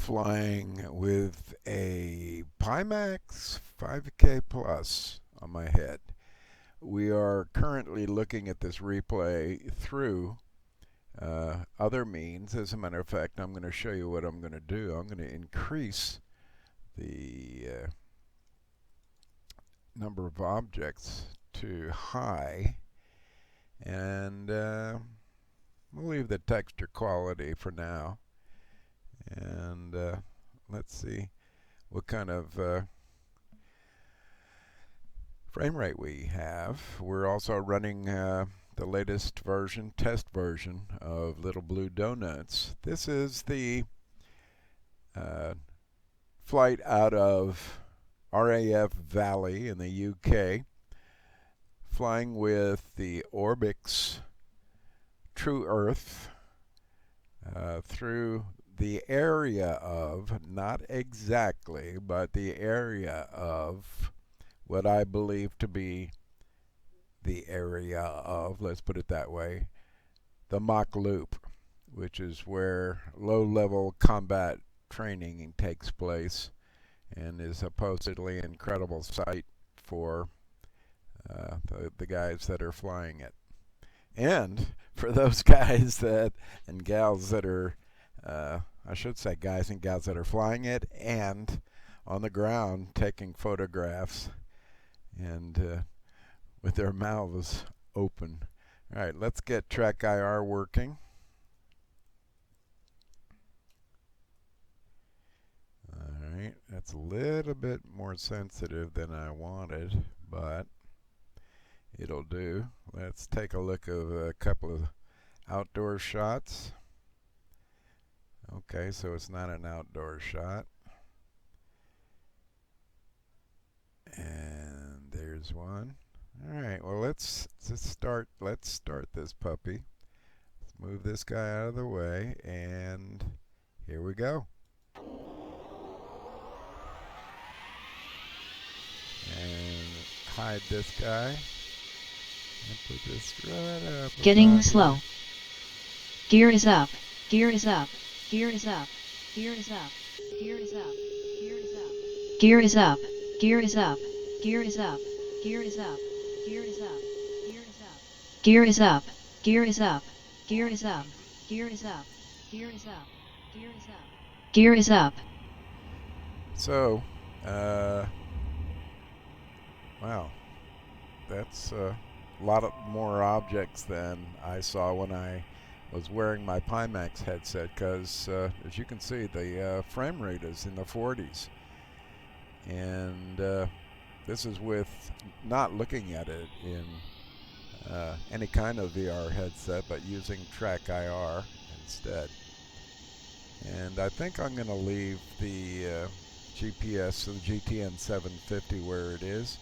flying with a Pimax 5K Plus on my head. We are currently looking at this replay through other means. As a matter of fact, I'm going to show you what I'm going to do. I'm going to increase the number of objects to high, and we'll leave the texture quality for now. And let's see what kind of frame rate we have. We're also running the latest version, test version of LilBUe Donuts. This is the flight out of RAF Valley in the UK, flying with the OrbX True Earth through the area of, not exactly, but the area of what I believe to be the area of, let's put it that way, the Mach Loop, which is where low-level combat training takes place and is supposedly an incredible sight for the guys that are flying it. And for those guys that and gals that are I should say guys and gals that are flying it and on the ground taking photographs and with their mouths open. All right, let's get TrackIR working. All right, that's a little bit more sensitive than I wanted, but it'll do. Let's take a look at a couple of outdoor shots. Okay, so it's not an outdoor shot. And there's one. All right, well, let's start this puppy. Let's move this guy out of the way, and here we go. And hide this guy. And put this right up. Getting slow. Gear is up. Gear is up. Gear is up. Gear is up. Gear is up. Gear is up. Gear is up. Gear is up. Gear is up. Gear is up. Gear is up. Gear is up. Gear is up. Gear is up. Gear is up. Gear is up. Gear is up. Gear is up. So, wow, that's a lot more objects than I saw when I was wearing my Pimax headset, because as you can see, the frame rate is in the 40s, and this is with not looking at it in any kind of VR headset, but using TrackIR instead. And I think I'm going to leave the GPS of the GTN 750 where it is.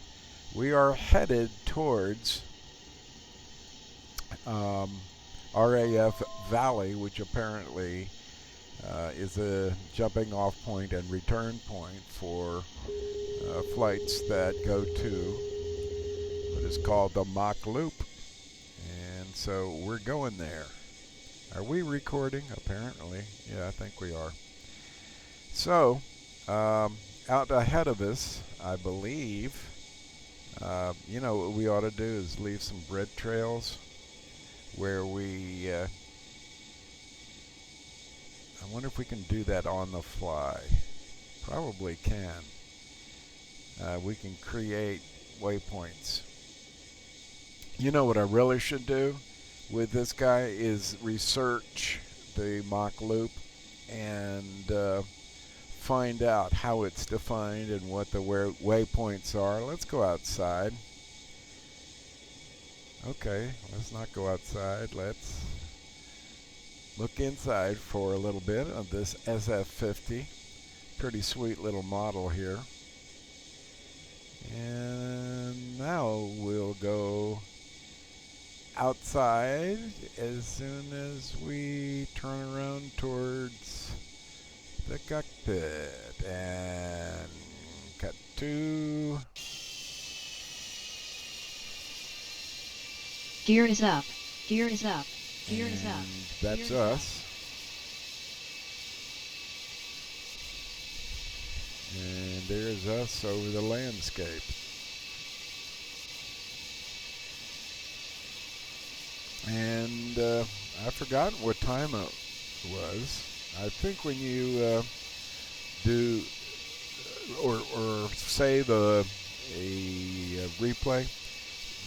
We are headed towards RAF Valley, which apparently is a jumping off point and return point for flights that go to what is called the Mach Loop. And so we're going there. Are we recording? Apparently. Yeah, I think we are. So, out ahead of us, I believe, you know, what we ought to do is leave some bread trails where we, I wonder if we can do that on the fly. Probably can. We can create waypoints. You know what I really should do with this guy is research the Mach Loop and find out how it's defined and what the waypoints are. Let's go outside. Okay, let's not go outside. Let's look inside for a little bit of this SF50. Pretty sweet little model here. And now we'll go outside as soon as we turn around towards the cockpit. And cut to... Gear is up. Gear is up. Gear is up. That's us. And there's us over the landscape. And I've forgotten what time it was. I think when you do or save a replay,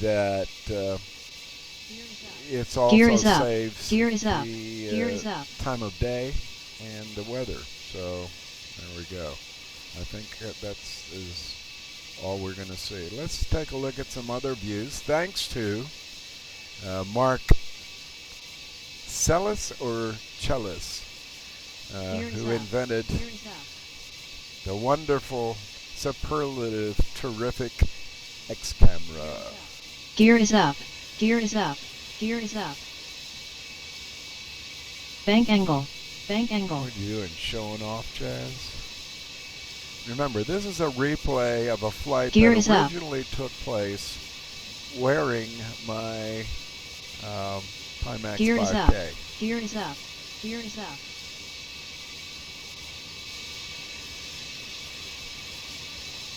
that it's also saves the time of day and the weather. So there we go. I think that's is all we're going to see. Let's take a look at some other views. Thanks to Mark Celis or Chelis, who invented the wonderful, superlative, terrific X camera. Gear is up. Gear is up. Gear is up. Bank angle. Bank angle. What are you doing? Showing off, Chaz? Remember, this is a replay of a flight Gear that originally took place wearing my Pimax Gear 5K. Is up. Gear is up. Gear is up.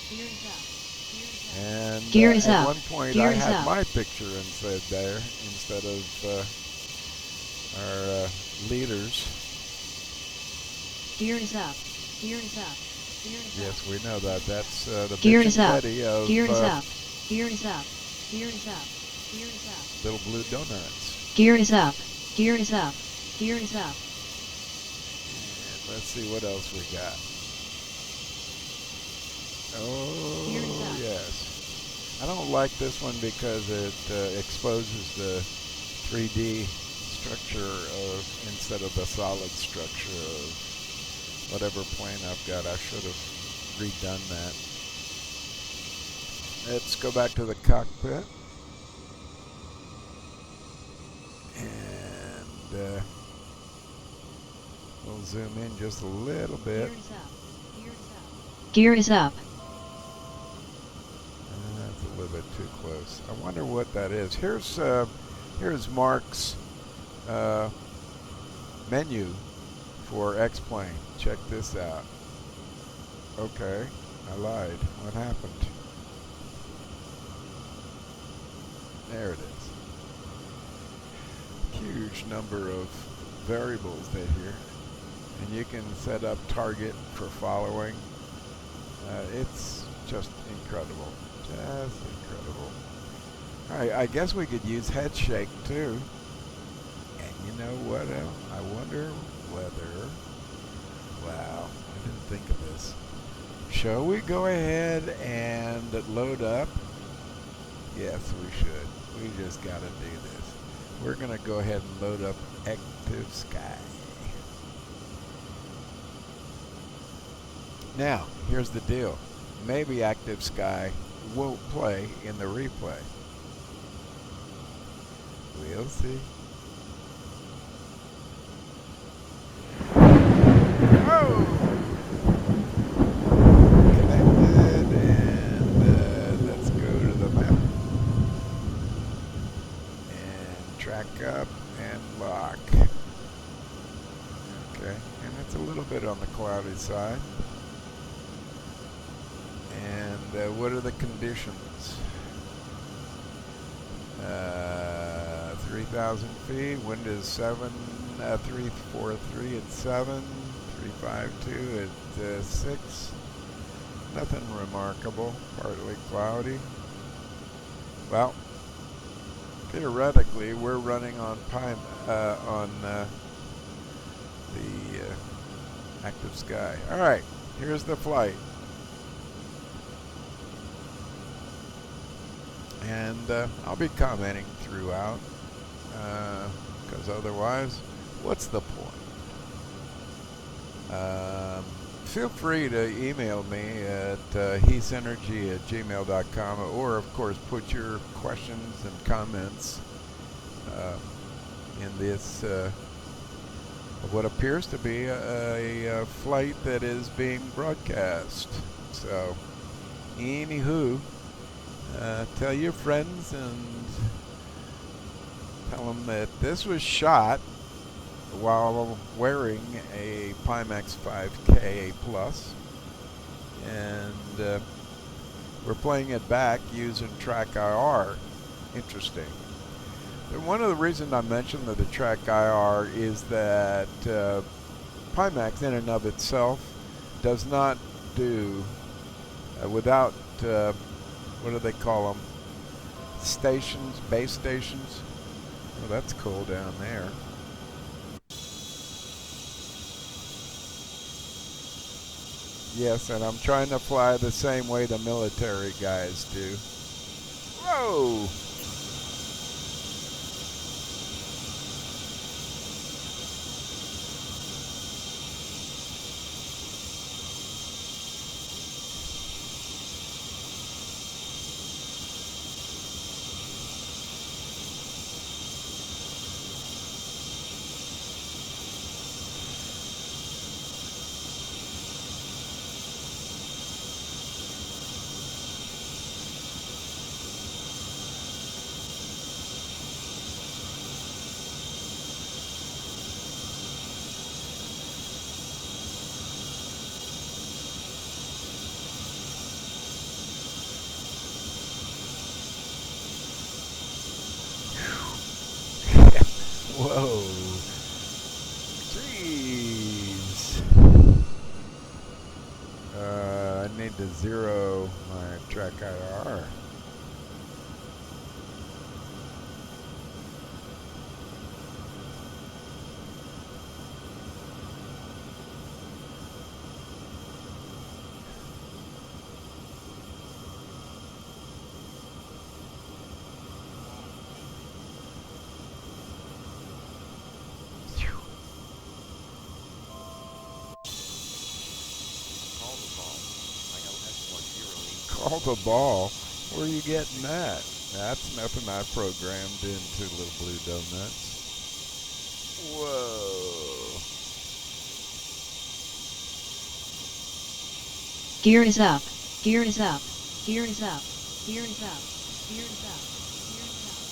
Gear is up. And Gear is at up. one point Gear I is had up. my picture instead of our leaders. Gear is up. Gear is up. Gear is Yes, up. we know that. That's the Gear Mission is up. Betty of Gear is up. Gear is up. Gear is up. Gear is up. LilBUe Donuts. Gear is up. Gear is up. Gear is up. And let's see what else we got. Oh, Gear is up. yes. I don't like this one because it exposes the 3D structure of instead of the solid structure of whatever plane I've got. I should have redone that. Let's go back to the cockpit. And we'll zoom in just a little bit. Gear is up. Gear is up. Gear is up. That's a little bit too close. I wonder what that is. Here's Mark's menu for X-Plane. Check this out. Okay, I lied. What happened? There it is. Huge number of variables there here. And you can set up target for following. It's just incredible. Just incredible. Alright, I guess we could use head shake too. And you know what else? I wonder whether... Wow, I didn't think of this. Shall we go ahead and load up? Yes, we should. We just gotta do this. We're gonna go ahead and load up Active Sky. Now, here's the deal. Maybe Active Sky won't play in the replay. We'll see. Oh! Connected, and let's go to the map. And track up and lock. Okay, and it's a little bit on the cloudy side. And what are the conditions? 3,000 feet, wind is 343 at 7, 352 at 6. Nothing remarkable, partly cloudy. Well, theoretically, we're running on the Active Sky. All right, here's the flight. And I'll be commenting throughout, because otherwise, what's the point? Feel free to email me at heathsynergy@gmail.com, or of course put your questions and comments in this what appears to be a flight that is being broadcast. So, anywho. Tell your friends and tell them that this was shot while wearing a Pimax 5K Plus. and we're playing it back using TrackIR. Interesting. And one of the reasons I mentioned the TrackIR is that Pimax in and of itself does not do without what do they call them? Stations, base stations. Oh, that's cool down there. Yes, and I'm trying to fly the same way the military guys do. Whoa! Whoa. Jeez. I need to zero my TrackIR. Call the ball. Where are you getting that? That's nothing I programmed into LilBUe Donuts. Whoa. Gear is up. Gear is up. Gear is up. Gear is up. Gear is up. Gear is up.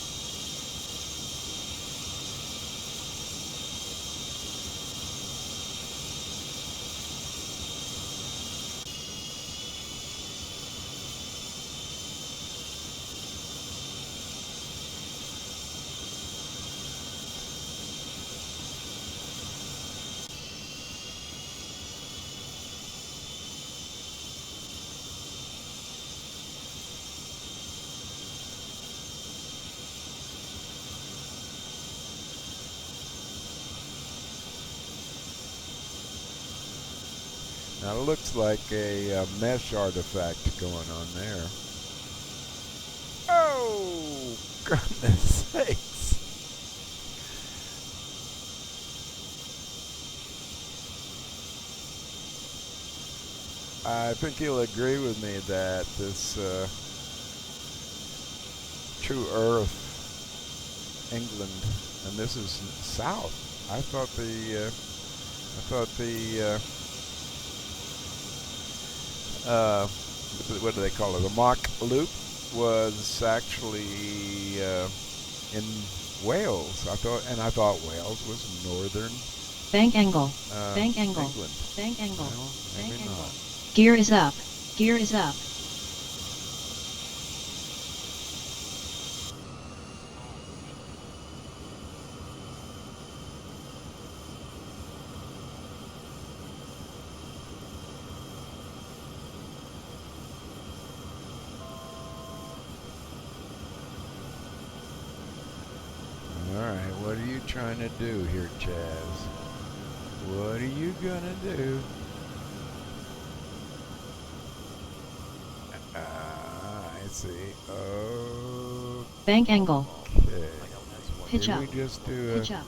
Now it looks like a mesh artifact going on there. Oh, goodness sakes. I think you'll agree with me that this True Earth, England, and this is south. I thought the what do they call it? The Mach Loop was actually in Wales. I thought Wales was northern. Bank angle. Bank angle. England. Bank angle. Well, maybe Bank angle. not. Gear is up. Gear is up. Alright, what are you trying to do here, Chaz? What are you gonna do? I see. Oh. Bank angle. Okay. Pitch Did up. we just do Pitch up.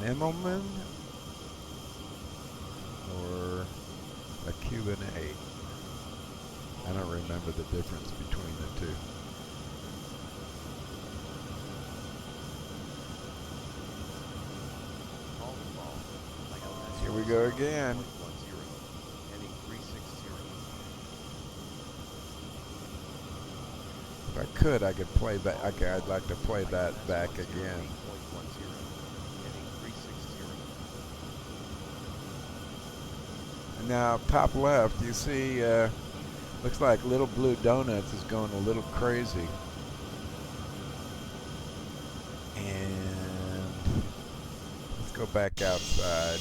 an Immelman or a Cuban 8? I don't remember the difference between the two. Here we go again. If I could, I could play that. Okay, I'd like to play that back again. Now, top left, you see, looks like LilBUe Donuts is going a little crazy. And let's go back outside.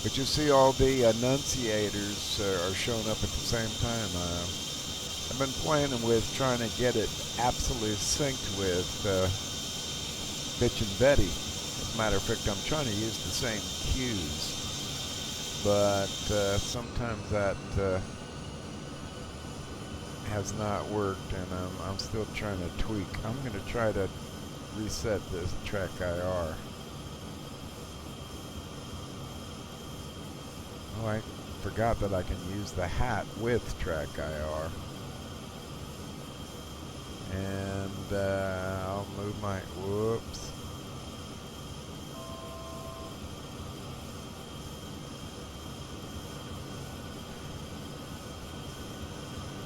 But you see all the annunciators are showing up at the same time. I've been playing with trying to get it absolutely synced with Bitch and Betty. As a matter of fact, I'm trying to use the same cues, but sometimes that has not worked, and I'm still trying to tweak. I'm going to try to reset this TrackIR. Oh, I forgot that I can use the hat with TrackIR. And I'll move my, whoops.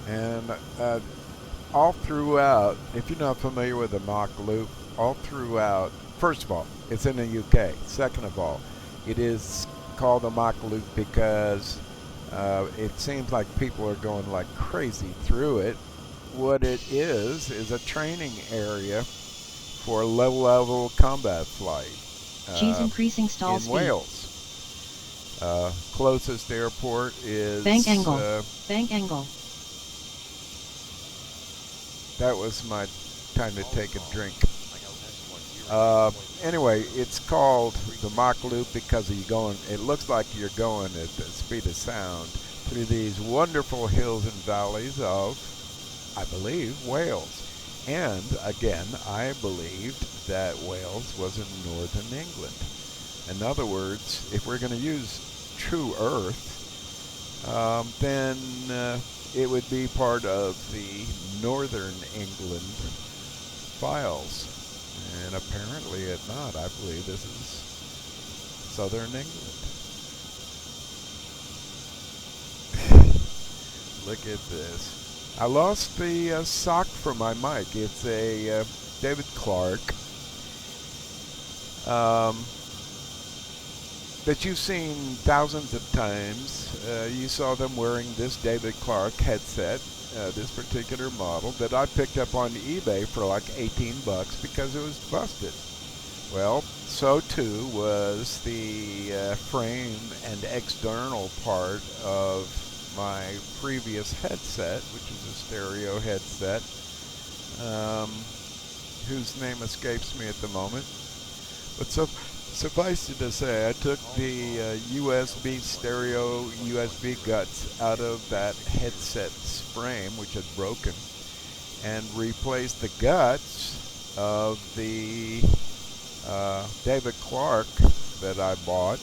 And all throughout, if you're not familiar with the Mach Loop, all throughout, first of all, it's in the UK. Second of all, it is called a Mach Loop because it seems like people are going like crazy through it. What it is a training area for low-level combat flight. She's increasing stall in speed. Wales. Closest airport is bank angle. Bank angle. That was my time to take a drink. Anyway, it's called the Mach Loop because you going. It looks like you're going at the speed of sound through these wonderful hills and valleys of, I believe, Wales. And again, I believed that Wales was in northern England. In other words, if we're going to use True Earth, then it would be part of the northern England files. And apparently it's not. I believe this is southern England. Look at this. I lost the sock for my mic. It's a David Clark that you've seen thousands of times. You saw them wearing this David Clark headset, this particular model that I picked up on eBay for like 18 bucks because it was busted. Well, so too was the frame and external part of my previous headset, which is a stereo headset, whose name escapes me at the moment. But suffice it to say, I took the USB stereo USB guts out of that headset's frame, which had broken, and replaced the guts of the David Clark that I bought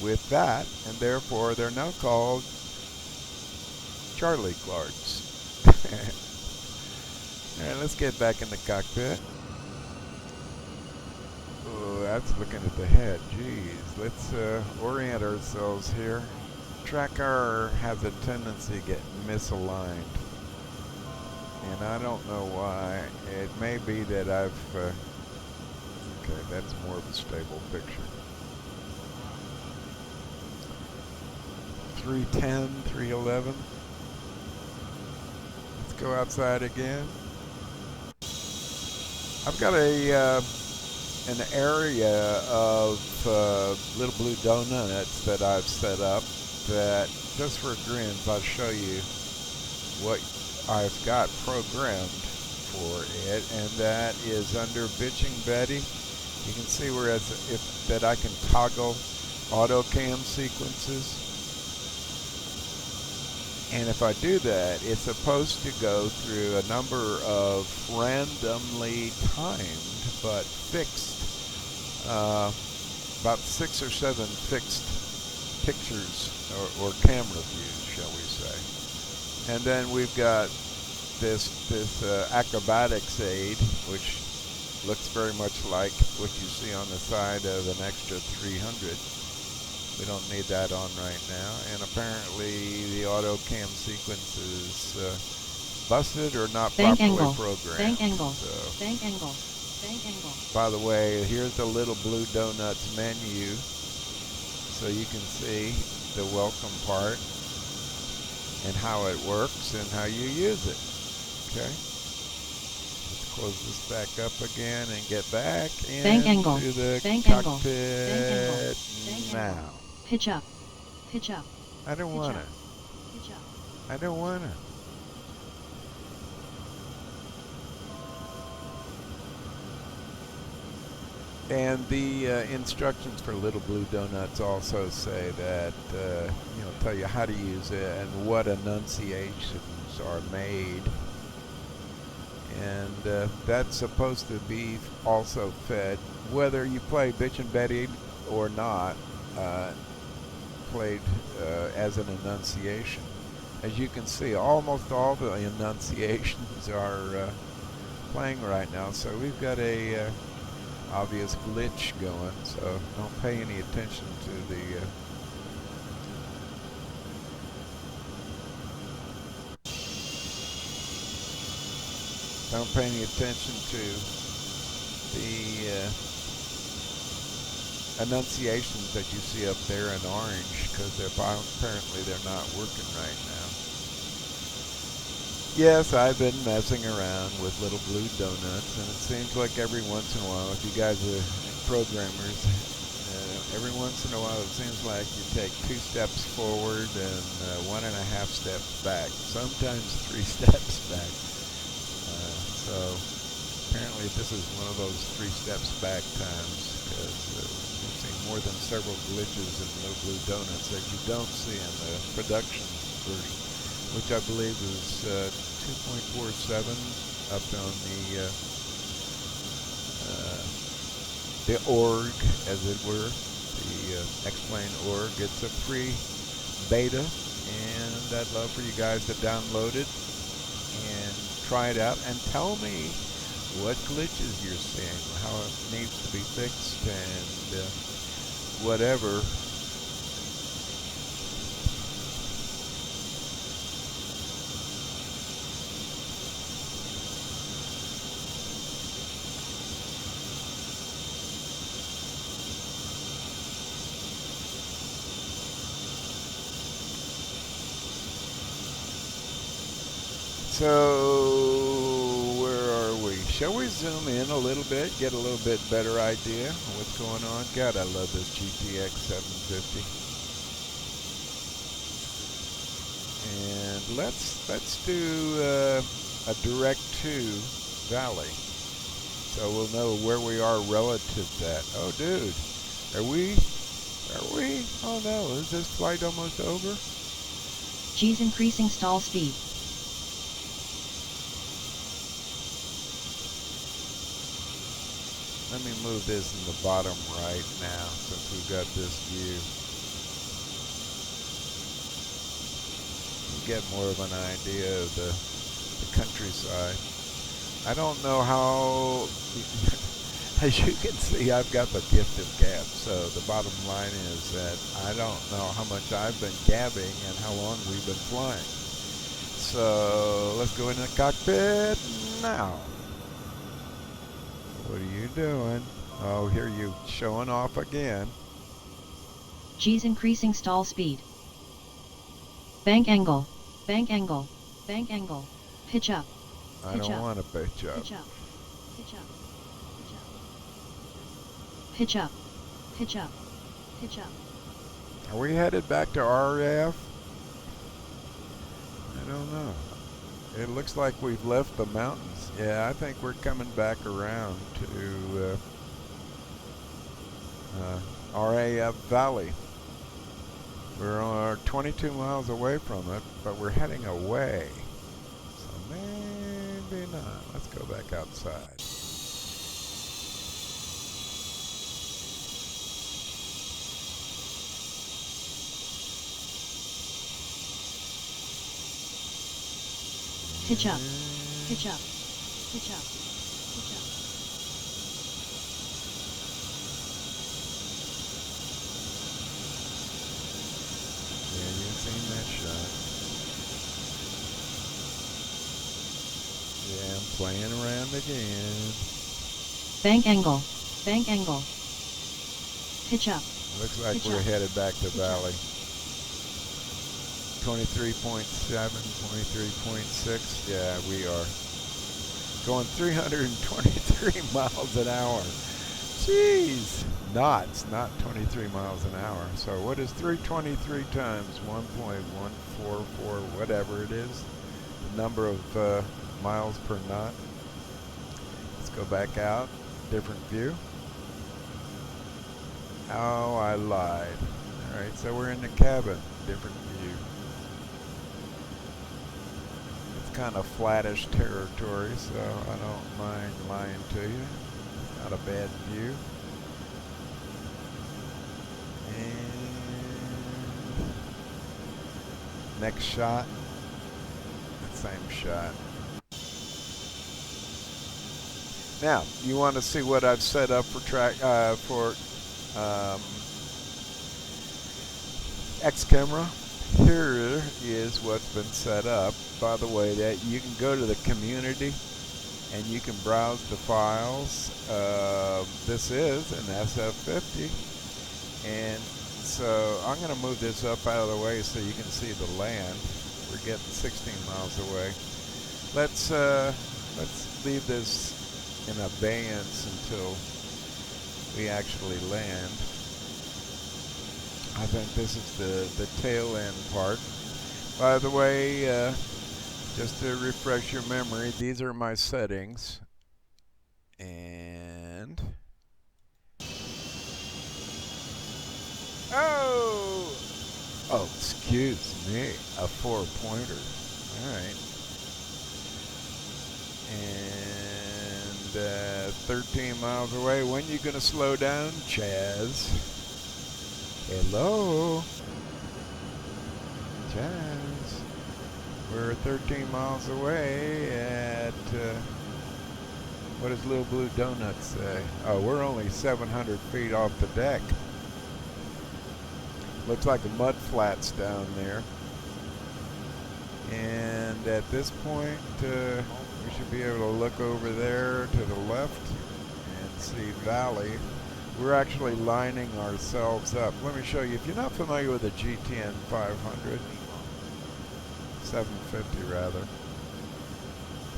with that, and therefore they're now called Charlie Clarks. Alright, let's get back in the cockpit. Oh, that's looking at the head. Jeez, let's orient ourselves here. TrackIR has a tendency to get misaligned, and I don't know why. It may be that I've okay, that's more of a stable picture. 310, 311. Let's go outside again. I've got an area of LilBUe Donuts that I've set up that, just for grins, I'll show you what I've got programmed for it, and that is under Bitching Betty. You can see where that I can toggle auto cam sequences. And if I do that, it's supposed to go through a number of randomly timed but fixed, about 6 or 7 fixed pictures or camera views, shall we say. And then we've got this acrobatics aid, which looks very much like what you see on the side of an extra 300. We don't need that on right now. And apparently the auto cam sequence is busted or not bank properly angle. programmed. Bank angle. So bank angle. Bank angle. By the way, here's the LilBUe Donuts menu, so you can see the welcome part and how it works and how you use it. Okay. Let's close this back up again and get back into the cockpit now. Pitch up. Pitch up. I don't want to. Pitch up. I don't want to. And the instructions for LilBUe Donuts also say that, tell you how to use it and what enunciations are made. And that's supposed to be also fed, whether you play Bitch and Betty or not, played as an enunciation. As you can see, almost all the enunciations are playing right now, so we've got a obvious glitch going, so don't pay any attention to the enunciations that you see up there in orange, because apparently they're not working right now. Yes, I've been messing around with LilBUe Donuts, and it seems like every once in a while, if you guys are programmers, every once in a while it seems like you take 2 steps forward and 1.5 steps back, sometimes 3 steps back. So apparently this is one of those 3 steps back times, because we've seen more than several glitches in LilBUe Donuts that you don't see in the production version, which I believe is 2.47 up on the org, as it were, the X-Plane org. It's a free beta, and I'd love for you guys to download it and try it out and tell me what glitches you're seeing, how it needs to be fixed, and whatever. So, where are we? Shall we zoom in a little bit, get a little bit better idea of what's going on? God, I love this GTX 750. And let's do a direct to Valley, so we'll know where we are relative to that. Oh, dude, are we? Oh no, is this flight almost over? G's increasing stall speed. Let me move this in the bottom right now, since we've got this view. You get more of an idea of the countryside. I don't know how, as you can see, I've got the gift of gab. So the bottom line is that I don't know how much I've been gabbing and how long we've been flying. So let's go into the cockpit now. What are you doing? Oh, here you showing off again. G's increasing stall speed. Bank angle. Bank angle. Bank angle. Pitch up. I don't want to pitch up. Pitch up. Pitch up. Pitch up. Pitch up. Pitch up. Are we headed back to RAF? I don't know. It looks like we've left the mountains. Yeah, I think we're coming back around to RAF Valley. We're 22 miles away from it, but we're heading away. So maybe not. Let's go back outside. Pitch up. Pitch up. Pitch up. Pitch up. Yeah, you've seen that shot. Yeah, I'm playing around again. Bank angle. Bank angle. Pitch up. Looks like Pitch we're up. headed back to Pitch Valley. 23.7, 23.6. Yeah, we are going 323 miles an hour. Jeez. Knots, not 23 miles an hour. So what is 323 times 1.144, whatever it is? The number of miles per knot. Let's go back out. Different view. Oh, I lied. Alright, so we're in the cabin. Different view. It's kind of flattish territory, so I don't mind lying to you. It's not a bad view. And next shot. Same shot. Now, you want to see what I've set up for X camera? Here is what's been set up. By the way, that you can go to the community and you can browse the files. This is an SF50, and so I'm going to move this up out of the way so you can see the land. We're getting 16 miles away. Let's leave this in abeyance until we actually land. I think this is the tail end part. By the way, just to refresh your memory, these are my settings. And oh, excuse me, a 4-pointer. All right. And 13 miles away. When you gonna slow down, Chaz? Hello, Chaz. We're 13 miles away at what does LilBUe Donut say? Oh, we're only 700 feet off the deck. Looks like a mud flats down there. And at this point, we should be able to look over there to the left and see Valley. We're actually lining ourselves up. Let me show you. If you're not familiar with the GTN 500, 750 rather,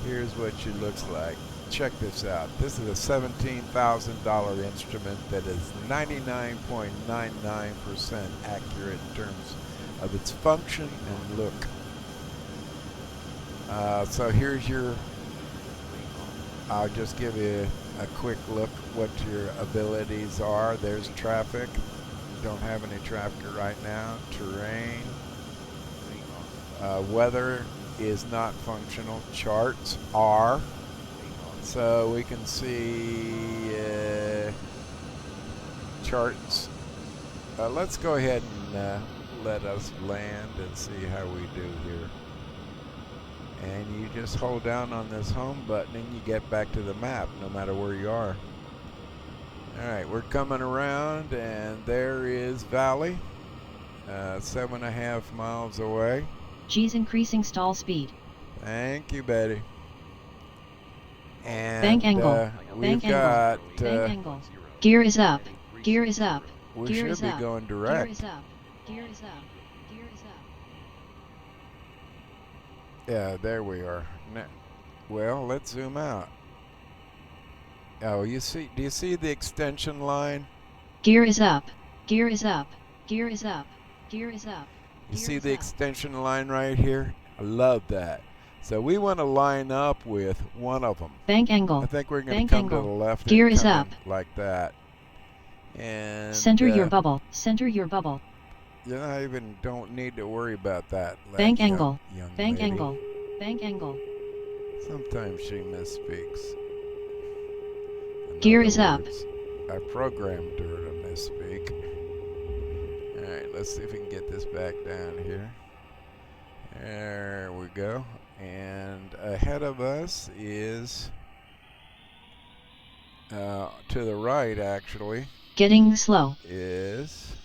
here's what she looks like. Check this out. This is a $17,000 instrument that is 99.99% accurate in terms of its function and look. So here's your, I'll just give you a quick look what your abilities are. There's traffic. Don't have any traffic right now. Terrain. Weather is not functional. Charts are. So we can see charts. Let's go ahead and let us land and see how we do here. And you just hold down on this home button and you get back to the map no matter where you are. Alright, we're coming around and there is Valley, 7.5 miles away. G's increasing stall speed. Thank you, Betty. And Bank angle. we've Bank got Bank angle. Gear is up. Gear is up. we Gear should is be up. going Gear direct. is up. Gear is up. Gear is up. Yeah, there we are. Well, let's zoom out. Oh, you see? Do you see the extension line? Gear is up. Gear is up. Gear is up. Gear is up. You Gear see is the up. extension line right here? I love that. So we want to line up with one of them. Bank angle. I think we're going Bank to come to angle. the left. Gear and is come up. in like that. And Center your bubble. Center your bubble. You know, I even don't need to worry about that. Bank young, angle. Young Bank lady. angle. Bank angle. Sometimes she misspeaks. In Gear other is up. words, I programmed her to misspeak. Alright, let's see if we can get this back down here. There we go. And ahead of us is to the right, actually, Getting slow. is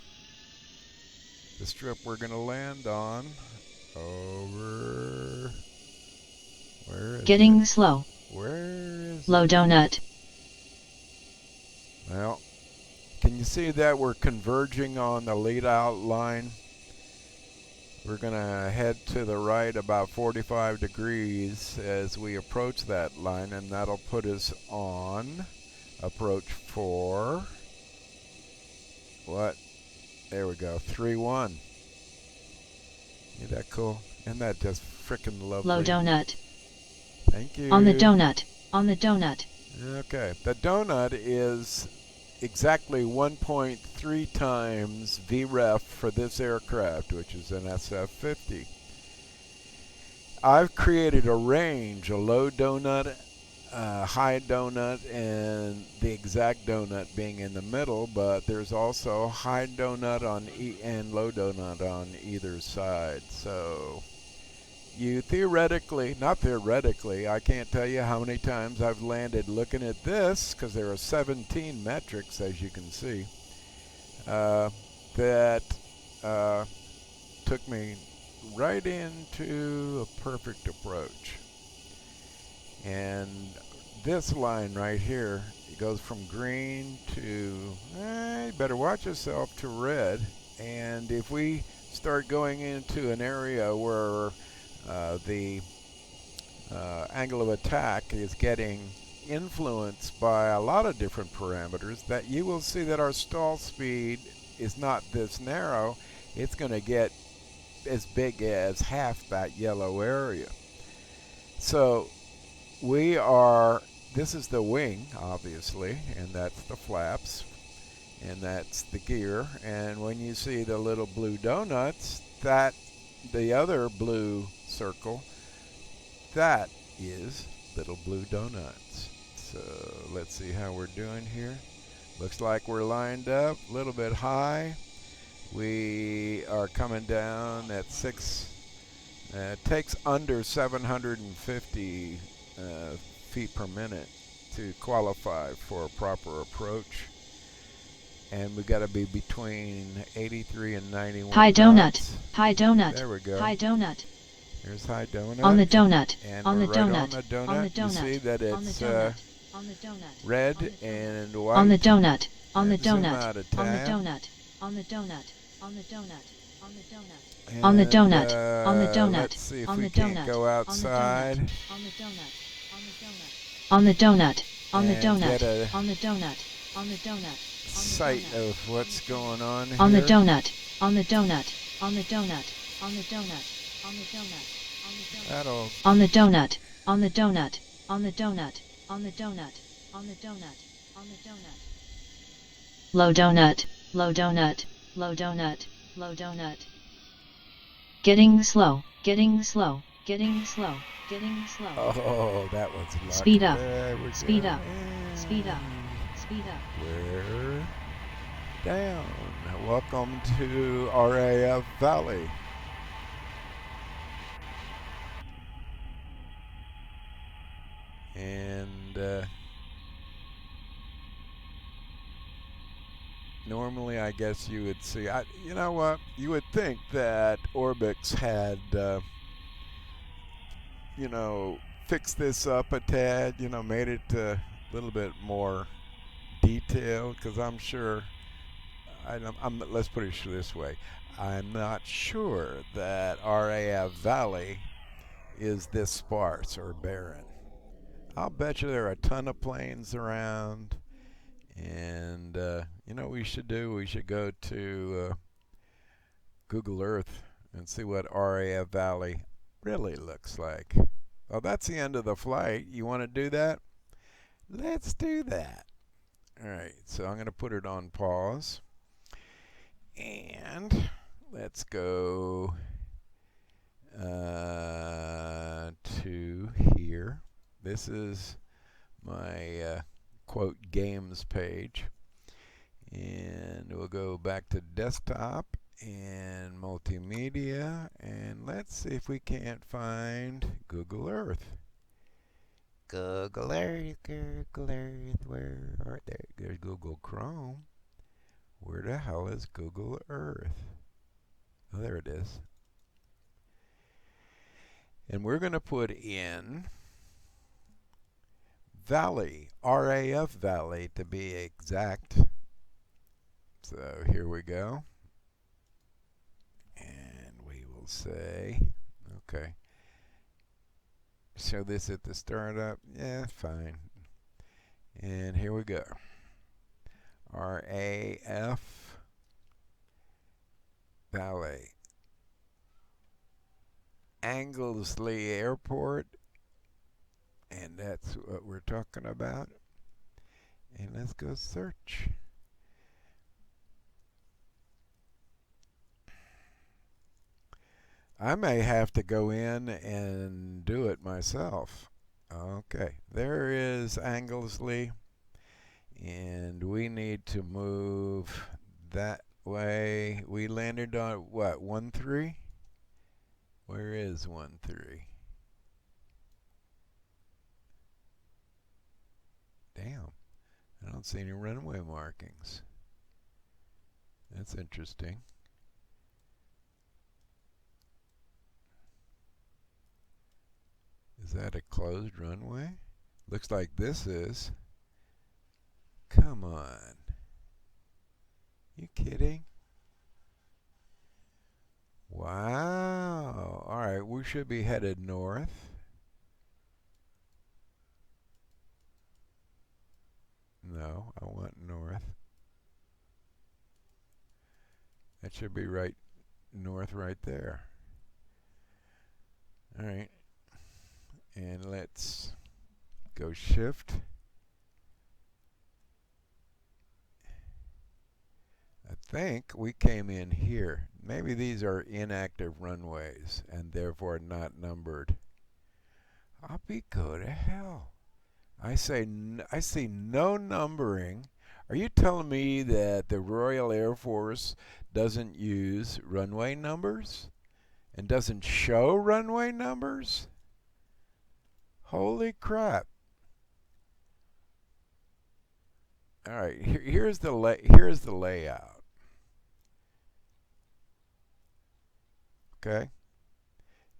the strip we're going to land on. Over. Where is Getting it? slow. Where is Low it? donut. Well, can you see that we're converging on the lead out line? We're going to head to the right about 45 degrees as we approach that line, and that'll put us on approach 4. What? There we go, 3-1. Isn't that cool? Isn't that just frickin' lovely? Low donut. Thank you. On the donut. On the donut. Okay, the donut is exactly 1.3 times VREF for this aircraft, which is an SF50. I've created a range, a low donut, high donut, and the exact donut being in the middle, but there's also high donut on and low donut on either side. So you theoretically, not theoretically, I can't tell you how many times I've landed looking at this, because there are 17 metrics, as you can see, that took me right into a perfect approach. And this line right here, it goes from green to, you better watch yourself, to red. And if we start going into an area where the angle of attack is getting influenced by a lot of different parameters, that you will see that our stall speed is not this narrow. It's going to get as big as half that yellow area. So this is the wing, obviously, and that's the flaps, and that's the gear. And when you see the little blue donuts, that the other blue circle, that is little blue donuts. So let's see how we're doing here. Looks like we're lined up a little bit high. We are coming down at 6. It takes under 750 feet per minute to qualify for a proper approach. And we've got to be between 83 and 91 High knots. donut. High donut. There we go. High donut. There's high donut. On the donut. And on we're the right donut. on the donut. On the donut. You see that it's on the donut. On the donut. red and white. On the donut. On the And zoom donut. out a On the tad. donut. On the donut. On the donut. On the donut. And, On the donut. On the donut. Let's see if On we the can't donut. go outside. On the donut. On the donut. On the and donut. get a On the donut. On the donut. sight of what's going on On the here. donut. On the donut. On the donut. On the donut. On the donut. That'll On the donut. On the donut. On the donut. On the donut. On the donut. On the donut. Low donut. Low donut. Low donut. Low donut. Getting slow. Getting slow. Getting slow. Getting slow. Oh, that was luck. Speed up. There we Speed go. up. Speed up. Speed up. We're down. Welcome to RAF Valley. And normally I guess you would see, you know what, you would think that OrbX had, you know, fixed this up a tad, you know, made it a little bit more detailed, because I'm sure, let's put it this way, I'm not sure that RAF Valley is this sparse or barren. I'll bet you there are a ton of planes around, and you know what we should do? We should go to Google Earth and see what RAF Valley really looks like. Well, that's the end of the flight. You want to do that? Let's do that. All right, so I'm going to put it on pause, and let's go to here. This is my quote games page, and we'll go back to desktop and multimedia, and let's see if we can't find Google Earth. Google Earth, Google Earth, where are they? There's Google Chrome. Where the hell is Google Earth? Oh, there it is. And we're going to put in Valley, RAF Valley to be exact. So here we go. And we will say, okay, show this at the startup. Yeah, fine. And here we go. RAF Valley. Anglesey Airport. And that's what we're talking about. And let's go search. I may have to go in and do it myself. Okay, there is Anglesey, and we need to move that way. We landed on what, 1-3? Where is 1-3? Damn, I don't see any runway markings. That's interesting. Is that a closed runway? Looks like this is. Come on. You kidding? Wow. Alright, we should be headed north. No, I want north. That should be right north right there. Alright. And let's go shift. I think we came in here. Maybe these are inactive runways and therefore not numbered. I'll be go to hell. I see no numbering. Are you telling me that the Royal Air Force doesn't use runway numbers and doesn't show runway numbers? Holy crap. All right, here's the layout. Okay?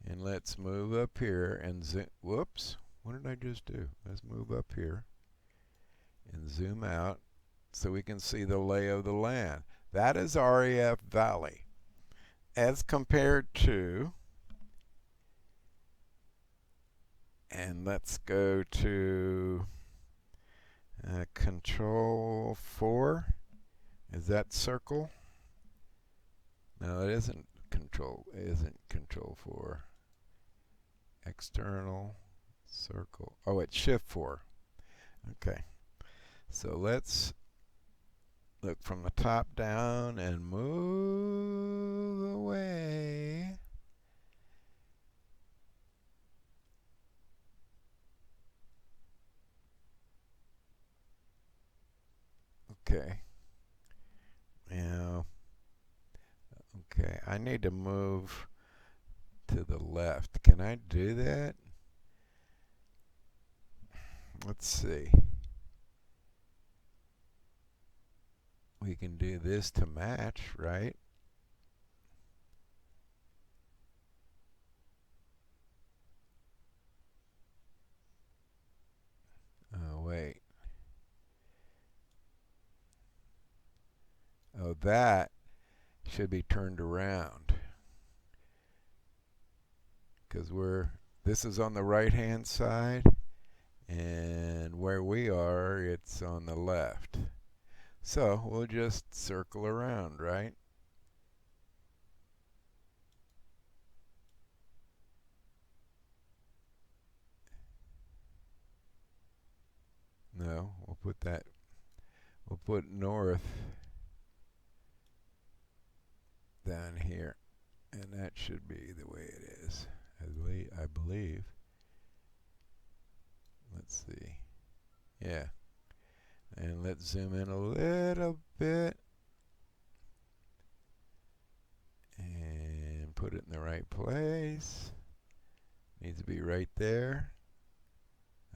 And let's move up here and zoom. Whoops. What did I just do? Let's move up here and zoom out so we can see the lay of the land. That is RAF Valley as compared to, and let's go to control 4. Is that circle? No, it isn't control 4. External circle. Oh, it's shift 4. Okay. So let's look from the top down and move away. Okay. Now, okay, I need to move to the left. Can I do that? Let's see. We can do this to match, right? Oh, wait. Oh, that should be turned around. Because this is on the right hand side, and where we are, it's on the left. So we'll just circle around, right? No, we'll put north down here, and that should be the way it is, I believe. Let's see. Yeah. And let's zoom in a little bit and put it in the right place. Needs to be right there.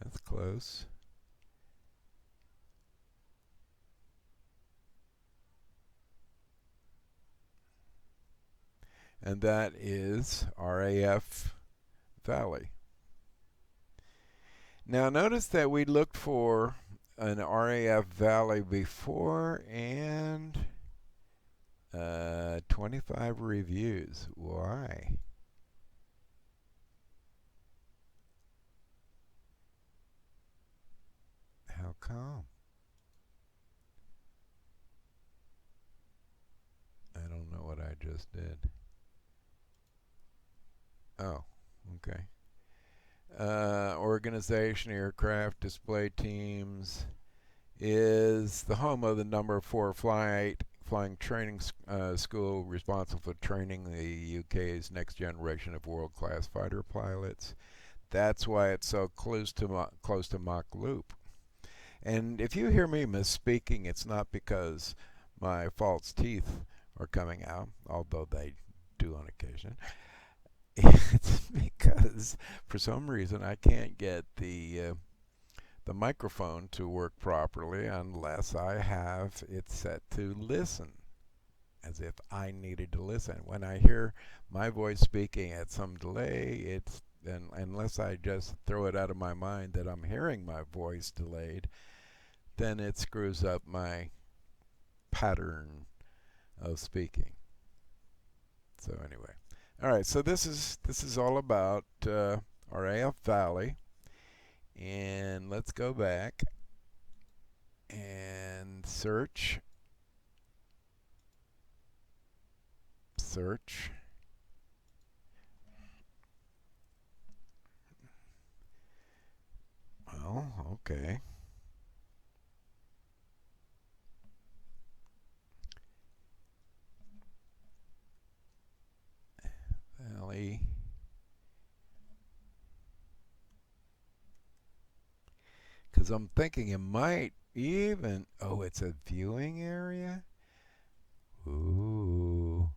That's close. And that is RAF Valley. Now notice that we looked for an RAF Valley before and 25 reviews. Why? How come? I don't know what I just did. Oh, okay. Organization, aircraft, display teams is the home of the number 4 flying training school responsible for training the UK's next generation of world-class fighter pilots. That's why it's so close to Mach Loop. And if you hear me misspeaking, it's not because my false teeth are coming out, although they do on occasion. It's because for some reason I can't get the microphone to work properly unless I have it set to listen, as if I needed to listen. When I hear my voice speaking at some delay, it's and unless I just throw it out of my mind that I'm hearing my voice delayed, then it screws up my pattern of speaking. So anyway, all right. So this is all about RAF Valley, and let's go back and search. Well, okay. Valley. Because I'm thinking it might even. Oh, it's a viewing area? Ooh.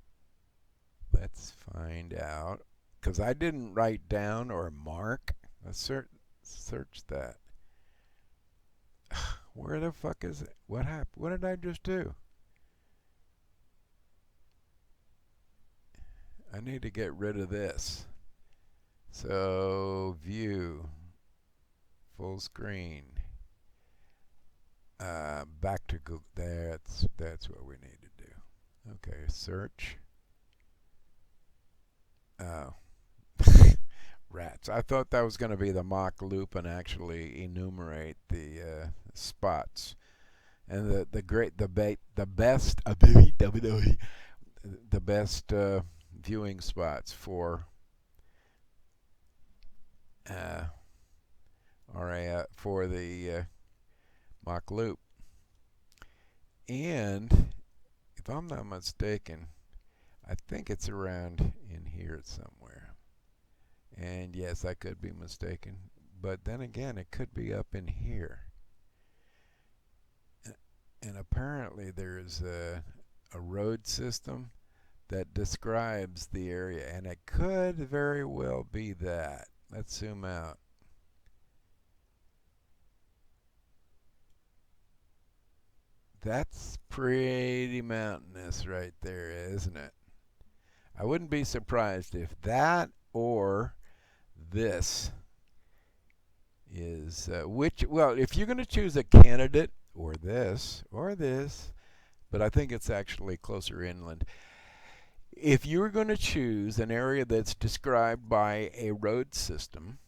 Let's find out. Because I didn't write down or mark. Let's search that. Where the fuck is it? What happened? What did I just do? I need to get rid of this. So, view. Full screen. Back to Google. That's what we need to do. Okay, search. Oh. Rats. I thought that was going to be the Mach Loop and actually enumerate the spots and the best viewing spots for uh, for the Mach Loop. And if I'm not mistaken, I think it's around in here somewhere. And yes, I could be mistaken, but then again, it could be up in here. And apparently, there's a road system that describes the area, and it could very well be that. Let's zoom out. That's pretty mountainous right there, isn't it? I wouldn't be surprised if that or this is well, if you're going to choose a candidate, or this, but I think it's actually closer inland. If you're going to choose an area that's described by a road system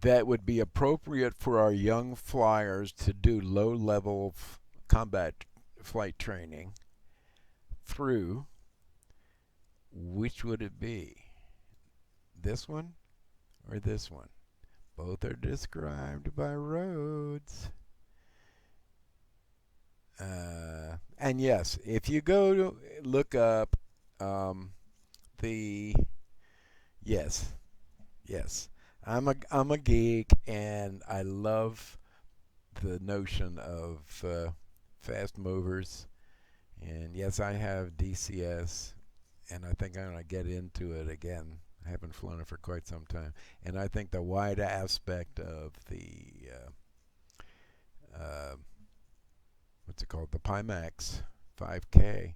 that would be appropriate for our young flyers to do low-level combat flight training through, which would it be? This one or this one? Both are described by roads. And yes, if you go to look up the yes, I'm a geek and I love the notion of fast movers. And yes, I have DCS, and I think I'm gonna get into it again. I haven't flown it for quite some time, and I think the wide aspect of the what's it called, the Pimax 5K.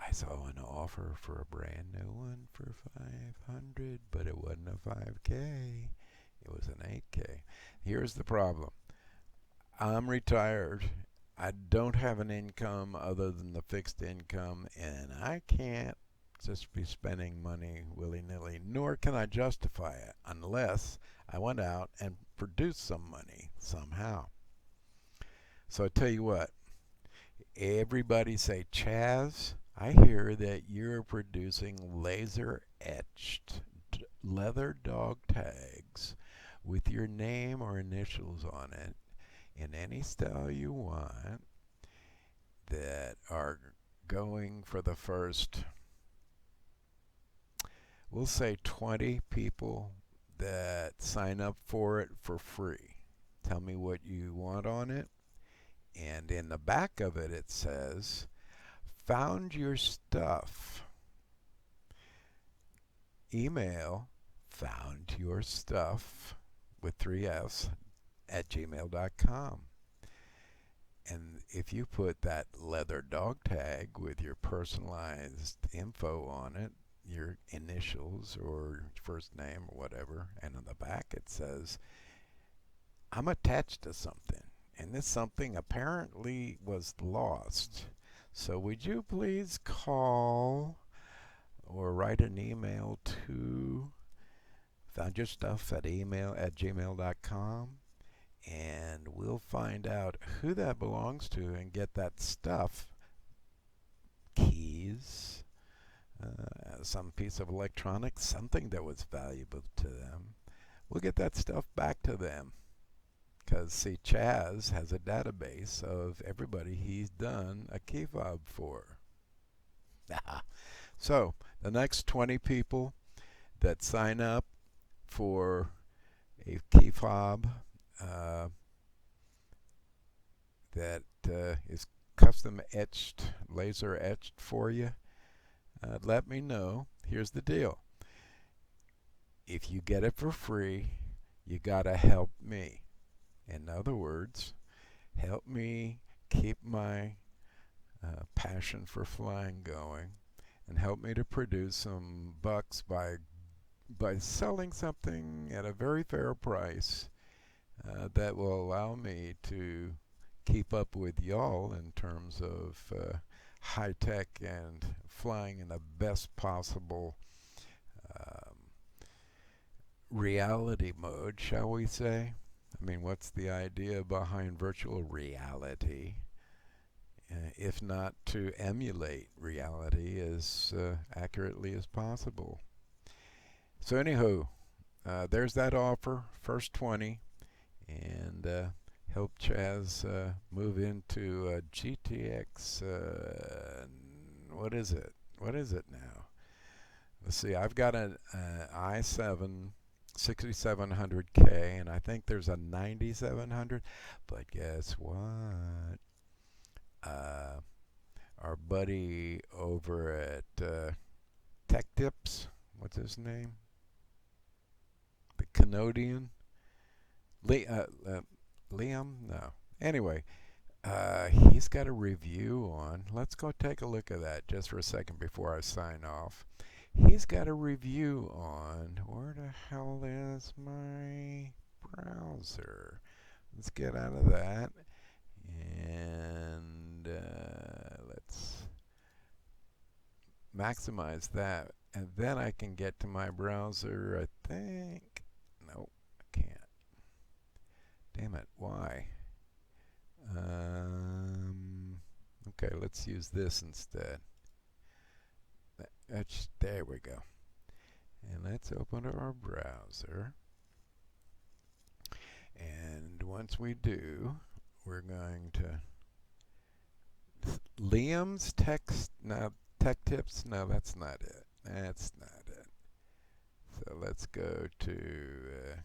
I saw an offer for a brand new one for 500, but it wasn't a 5K. It was an 8K. Here's the problem. I'm retired. I don't have an income other than the fixed income, and I can't just be spending money willy-nilly, nor can I justify it unless I went out and produced some money somehow. So I tell you what, everybody say, Chaz, I hear that you're producing laser etched leather dog tags with your name or initials on it in any style you want that are going for the first, we'll say 20 people that sign up for it for free. Tell me what you want on it. And in the back of it, it says, found your stuff. Email foundyourstuff with 3 F's at gmail.com. And if you put that leather dog tag with your personalized info on it, your initials or first name or whatever, and on the back it says, I'm attached to something, and this something apparently was lost. So would you please call or write an email to foundyourstuff@gmail.com, and we'll find out who that belongs to and get that stuff, keys, some piece of electronics, something that was valuable to them. We'll get that stuff back to them. Because, see, Chaz has a database of everybody he's done a key fob for. So, the next 20 people that sign up for a key fob that is custom etched, laser etched for you, let me know. Here's the deal. If you get it for free, you gotta help me. In other words, help me keep my passion for flying going, and help me to produce some bucks by selling something at a very fair price that will allow me to keep up with y'all in terms of high tech and flying in the best possible reality mode, shall we say. I mean, what's the idea behind virtual reality? If not to emulate reality as accurately as possible. So anywho, there's that offer, first 20, and help Chaz move into GTX, what is it? What is it now? Let's see, I've got an i7 6700K, and I think there's a 9700, but guess what? Our buddy over at Tech Tips, what's his name? The Canadian? Liam? No. Anyway, he's got a review on. Let's go take a look at that just for a second before I sign off. He's got a review on, where the hell is my browser? Let's get out of that, and let's maximize that, and then I can get to my browser, I think. Nope, I can't. Damn it, why? Okay, let's use this instead. There we go. And let's open our browser. And once we do, we're going to Liam's text. Now, Tech Tips. No, that's not it. That's not it. So let's go to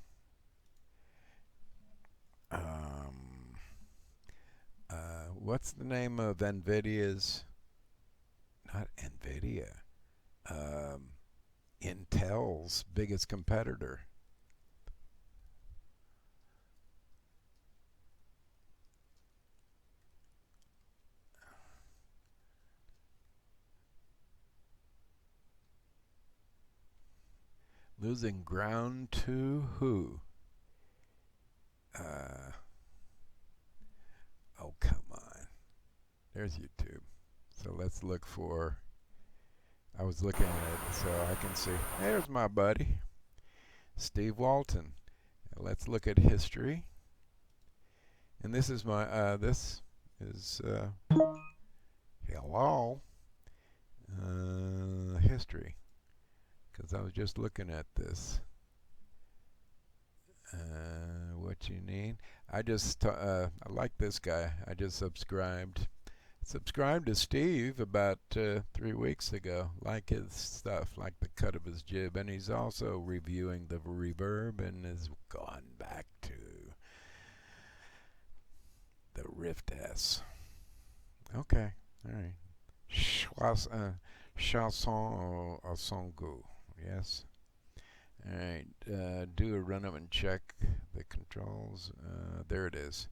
what's the name of NVIDIA's? Not NVIDIA. Intel's biggest competitor. Losing ground to who? Oh, come on. There's YouTube. So let's look for, I was looking at it so I can see. There's my buddy, Steve Walton. Let's look at history. And this is my, this is, hello, history. Because I was just looking at this. What you need? I just, I like this guy. I just subscribed to Steve about 3 weeks ago. Like his stuff, like the cut of his jib, and he's also reviewing the reverb and has gone back to the Rift S. Okay, all right. Chanson au son goût. Yes. All right. Do a run up and check the controls. There it is.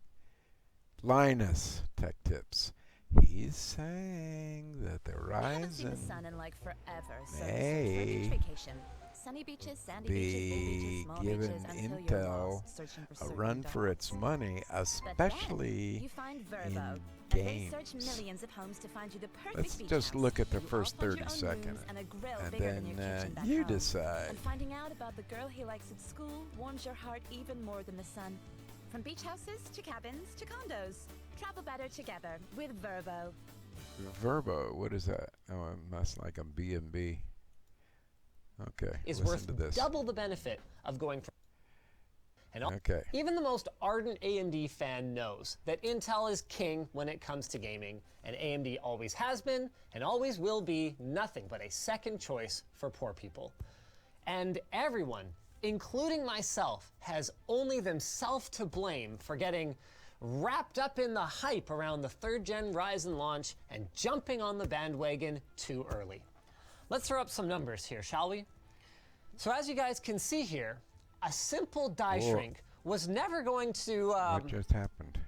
Linus Tech Tips. He's saying that the haven't seen the Ryzen sun in like forever, so may beach vacation. Sunny beaches, sandy beaches, big beaches, be small giving beaches, until you're Intel lost searching for a certain run for its dogs. money, But then especially you find in Verbo, and they search games. millions of homes to find you the perfect Let's beach just house. look at the You first all find your 30 own seconds, rooms and a grill and bigger than your then kitchen back you home. decide. And finding out about the girl he likes at school warms your heart even more than the sun. From beach houses to cabins to condos, travel better together with Verbo. Verbo, what is that? Oh, it must like a B&B. Okay, is listen worth to this. double the benefit of going from. And Okay. even the most ardent AMD fan knows that Intel is king when it comes to gaming, and AMD always has been and always will be nothing but a second choice for poor people. And everyone, including myself, has only themselves to blame for getting wrapped up in the hype around the 3rd gen Ryzen launch and jumping on the bandwagon too early. Let's throw up some numbers here, shall we? So as you guys can see here, a simple die Whoa. shrink was never going to What just happened?